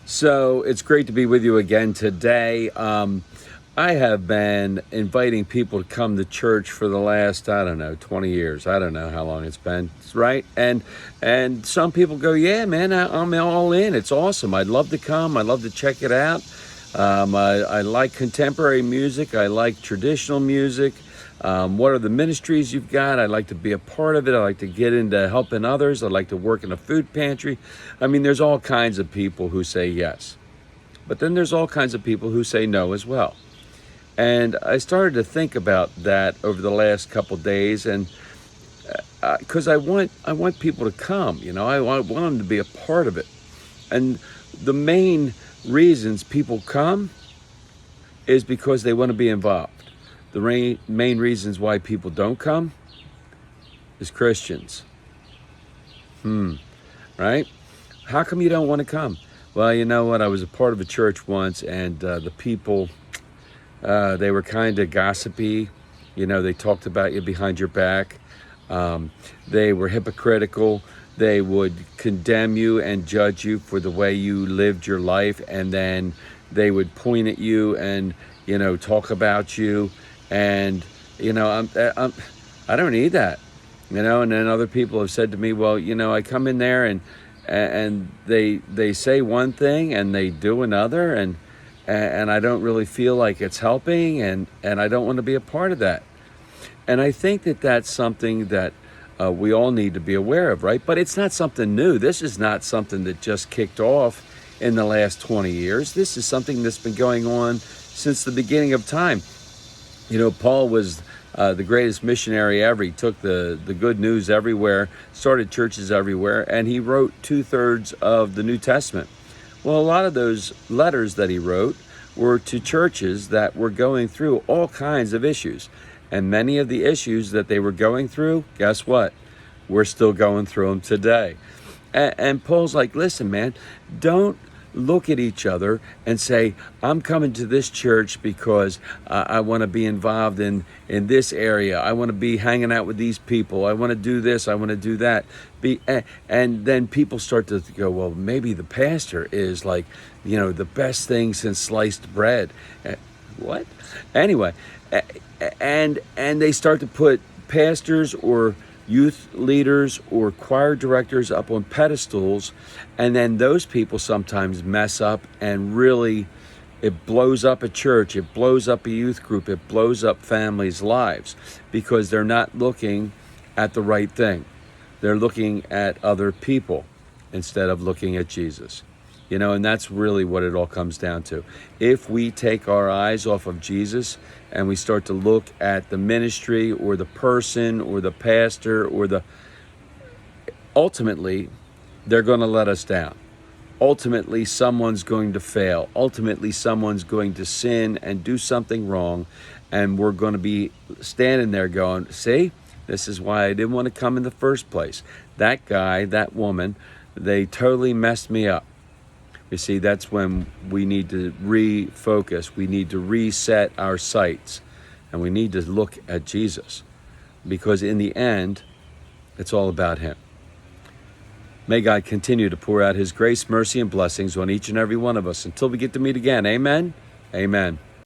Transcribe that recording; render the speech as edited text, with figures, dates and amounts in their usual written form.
So it's great to be with you again today. I have been inviting people to come to church for the last, I don't know, 20 years. I don't know how long it's been, right? And some people go, yeah, man, I'm all in. It's awesome. I'd love to come. I'd love to check it out. I like contemporary music. I like traditional music. What are the ministries you've got? I'd like to be a part of it. I like to get into helping others. I'd like to work in a food pantry. I mean, there's all kinds of people who say yes. But then there's all kinds of people who say no as well. And I started to think about that over the last couple days, and because I want people to come, I want them to be a part of it. And the main reasons people come is because they want to be involved. The main reasons why people don't come is Christians. Right? How come you don't want to come? Well, you know what? I was a part of a church once, and the people, they were kind of gossipy. They talked about you behind your back. They were hypocritical. They would condemn you and judge you for the way you lived your life, and then they would point at you and talk about you. And I don't need that. And then other people have said to me, well, I come in there and they say one thing and they do another, and I don't really feel like it's helping, and I don't want to be a part of that. And I think that that's something that we all need to be aware of, right? But it's not something new. This is not something that just kicked off in the last 20 years. This is something that's been going on since the beginning of time. Paul was the greatest missionary ever. He took the good news everywhere, started churches everywhere, and he wrote 2/3 of the New Testament. Well, a lot of those letters that he wrote were to churches that were going through all kinds of issues. And many of the issues that they were going through, guess what? We're still going through them today. And Paul's like, listen, man, don't look at each other and say, I'm coming to this church because I want to be involved in this area. I want to be hanging out with these people. I want to do this. I want to do that. And then people start to go, well, maybe the pastor is like, the best thing since sliced bread. What? Anyway, and they start to put pastors or youth leaders or choir directors up on pedestals, and then those people sometimes mess up, and really it blows up a church, it blows up a youth group, it blows up families' lives, because they're not looking at the right thing. They're looking at other people instead of looking at Jesus. And that's really what it all comes down to. If we take our eyes off of Jesus and we start to look at the ministry or the person or the pastor ultimately, they're going to let us down. Ultimately, someone's going to fail. Ultimately, someone's going to sin and do something wrong. And we're going to be standing there going, see, this is why I didn't want to come in the first place. That guy, that woman, they totally messed me up. You see, that's when we need to refocus. We need to reset our sights, and we need to look at Jesus, because in the end, it's all about him. May God continue to pour out his grace, mercy, and blessings on each and every one of us until we get to meet again. Amen. Amen.